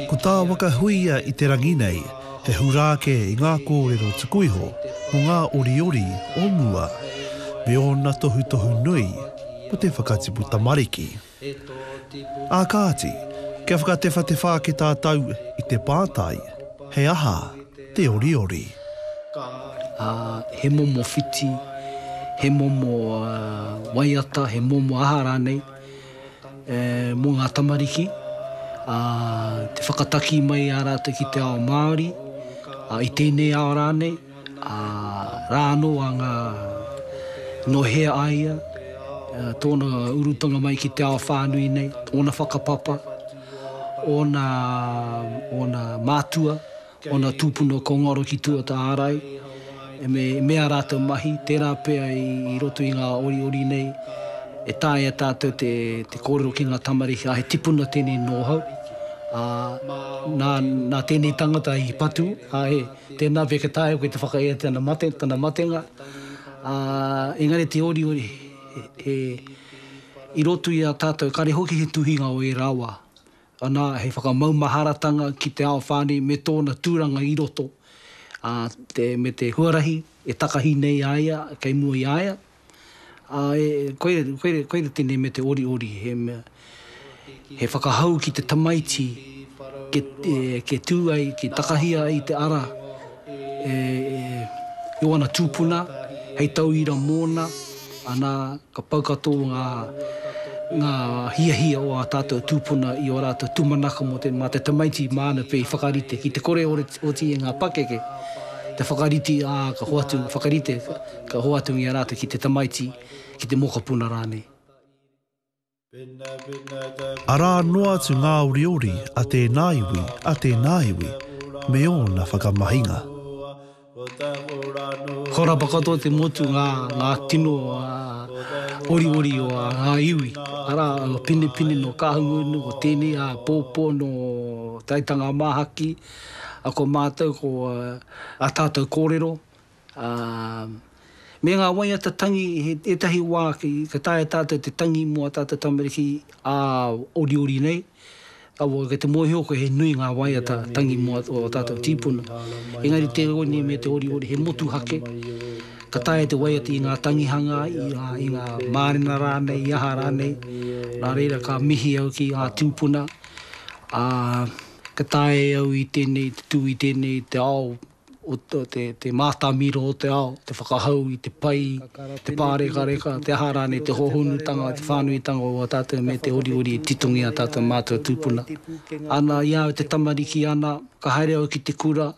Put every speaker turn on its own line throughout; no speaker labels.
Ko tā waka huia I te rangi nei, he hurake I ngā kōrero tukuiho, mo ngā Oriori o mua, me ona tohu tohu nui, mo te whakatipu tamariki. A kāti, kia whakatewa te whā ki tātou I te pātai, he aha, te Oriori.
He momo whiti, he momo waiata, he momo aha rānei, mō ngā tamariki, te whakataki mai a rātou ki te ao Māori, I tēnei ao rānei, rāno a ngā no hea aia, tōna urutanga mai ki te ao whānui nei, tōna whakapapa, ona mātua, ona tūpuna kongoro ki tuata ārai, mea rātou mahi, tērā pēr I roto I ngā Oriori nei, e tāia tātou te kōrero ki ngā tamariki, he tipuna tēnei nōhau, nā tēnei tangata I patu, tēnā pēr ka tāia koe te whakaea tēnā matenga, engari te Oriori, I roto I a tātou, kare hoki he tuhinga o e rawa, ana he whakamaumaharatanga ki te ao whānei me tōna tūranga I roto, me te huarahi, e takahi nei aia, kei mua I aia, koere tēnei me te Oriori, he whakahau ki te tamaiti, ke tūai, ke takahia I te ara, I wana tūpuna, hei tauira mōna, ana ka paukatō ngā hia o a tātou tūpuna I o rātou tūmanaka mo mā te tamaiti māna pē I whakarite. Ki te kore o ti e ngā pakeke, te whakariti ka hoatu, whakarite ka hoatu I a rātou ki te tamaiti, ki te mokapuna rānei.
Arā noa atu ngā Oriori a tēnā iwi, me ona whakamahinga.
Kora pakato te motu ngā tino Oriori o ngā iwi. Ara pine no kāhungunu o tēnei a pōpō no taitanga māhaki, a ko mātou ko a tātou kōrero. Me ngā waiata tangi, e tahi wā ka tāia tātou te tangi mo a tātou tamariki a Oriori nei. Awa ke te mohioko he nui ngā waiata tangi mo o tātou tīpuna. Engari te oni me te Oriori he motu hake. Ka taia te waiata I ngā tangihanga, I ngā mārena rānei, I aha rānei. Nā reira ka mihi au ki ngā tūpuna. Ka taia au I tēnei, te tū I tēnei, te ao, te mātamiro o te ao, te whakahau I te pai, te pāreka, te aha rānei, te hohunutanga, te whānuitanga o tātou me te Oriori titongi a tātou mātua tūpuna. Ana ia te tamariki ana, ka haere au ki te kura,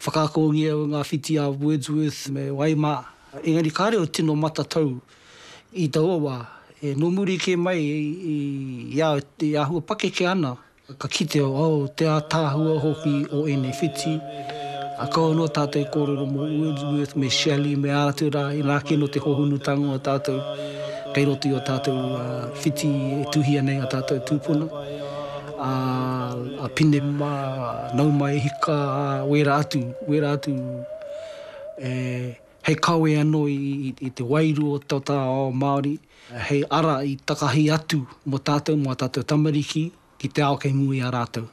whakakongi au ngā whiti a Wordsworth me Waimā. Engari ka reo tino matatau I taua, no muri ke mai I ahua pakeke ana. Ka kite te a tāhua hoki o ēnei whiti. A kau no tātou kōrero mo Wordsworth, me Shelley, me ātura, I nā keno te hohunutanga o tātou, kei roti o tātou whiti e tuhia nei a tātou tūpuna. A pine mā, nau mai hika, wera atu, hei kawe anō I te wairu o tata o Māori, hei ara I takahi atu mo tātou tamariki, ki te ao kei mui a rātou.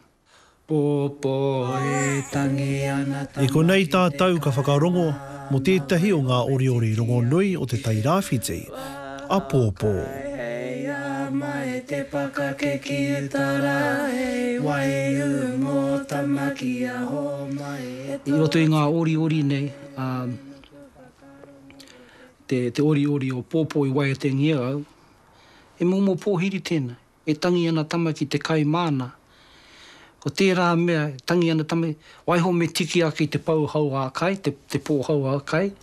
Pōpō e tangi ana tangi. E konei tātou ka whakarongo mo tētahi o ngā Oriori rongo nui o te tairāwhiti. A pōpō. Mai te pakake ki utara, hei waiu mō tamaki a ho mai.
I roto I ngā Oriori nei, te Oriori o pōpō I waiata ngia au, e momo pōhiri tēnā. E tangi ana tamaki te kai māna. Ko tērā mea, tangi ana tamaki, waiho me tiki ake te pauhau a kai, te pōhau a kai.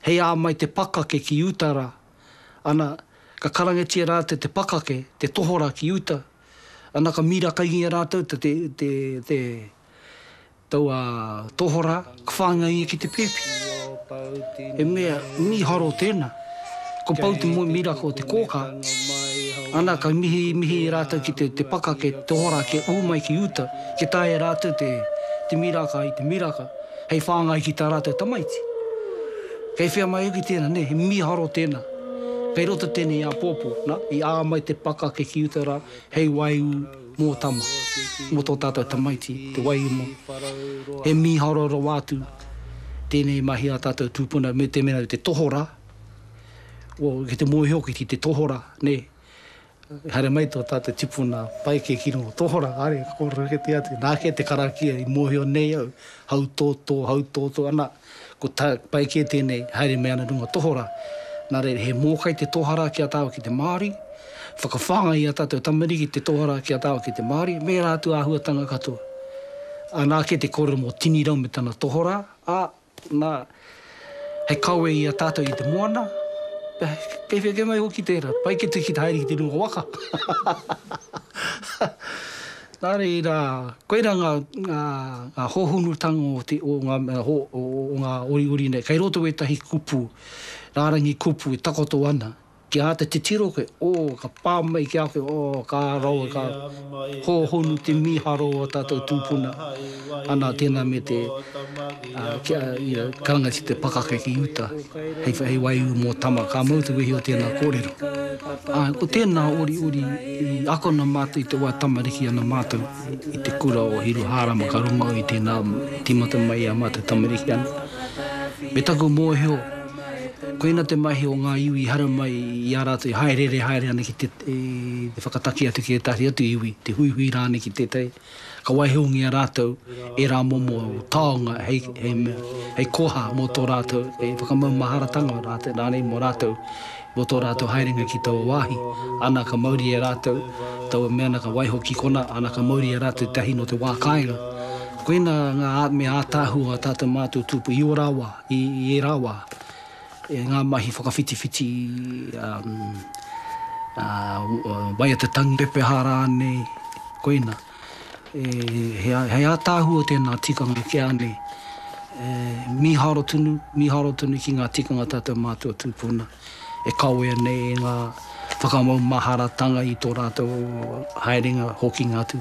Hei ā mai te pakake ki utara. Ana, ka karangetia rātou te pakake, te tohora ki uta. Ana ka miraka ingia rātou te taua tohora, ka whāngai ki te pepi. E mea, mi haro tēnā. Ko pautu mo miraka o te kōka. Ana ka mihi rātou ki te pakake, te hora, ke umai ki uta, ke tae rātou te miraka I te miraka, hei whāngai ki tā rātou tamaiti. Kei whea mai ki tēnā, ne, he miharo tēnā. Kei roto tēnei a pōpō, na, I ā mai te paka ke ki utara, hei waiu mō tama, mō tō tātou tamaiti, te waiu mō. He miharoro wātu, tēnei mahi a tātou tūpuna, me te mena te tohora, o ke te mōhioki te tohora, ne, haere mai tō tātou tipuna, pai ke kino, tohora, are, kore ke te atu, nā ke te karakia, I mōhio nei au, hau tōtō, ana, ko pai ke tēnei, haere mea na runga tohora, nā reire, he mōkai te tohara ki a tāua ki te Māori, whakawhanga I a tātou tamariki te tohara ki a tāua ki te Māori, me rātu āhuatanga katoa. A nā ke te kore mō tini rau me tāna tohora, nā, hei kaue I a tātou I te moana, kei whia ke mai hoki tērā, pai ke te haere ki te runga waka. Nā reira, koe rā ngā hohunutanga o ngā oriori nei, kei roto e tahi kupu, rārangi kupu e takoto ana, ki āta te tiro koe, ka pāmai ki a koe, ka rau, ka hohonu te miharo o tātou tūpuna, ana tēnā me te karanga si te pakake ki uta, hei waiu mō tama, ka mautu wehi o tēnā kōrero. Ko tēnā ori I akona mātou I te wā tamariki ana mātou I te kura o hiru hārama ka runga o I tēnā timata mai a mātou tamariki ana. Me taku mōheo, koina te mahi o ngā iwi hara mai I a rātou I haere ana ki te whakataki atu ki e tahi atu iwi, te hui rāne ki tētai. Ka waihongi a rātou e rā momo taonga hei koha mō tō rātou, e whakamaumaharatanga o rātou, rānei mō rātou, mō tō rātou haerenga ki tau wāhi. Ana ka mauri e rātou, tau mea na ka waiho ki kona, ana ka mauri e rātou tahi no te wā kāinga. Koina ngā me ātāhu a tātou mātou tūpu I o rāwā, I e rāwā. Ngā mahi whakawhiti, waiata tangi, pepehara ane, koina. Hei ātāhu o tēnā tikanga ki ane, miharo tunu ki ngā tikanga tātou mātua tūpuna. E kaue nei ngā whakamaumaharatanga I tō rātou haerenga hoki ngā tū.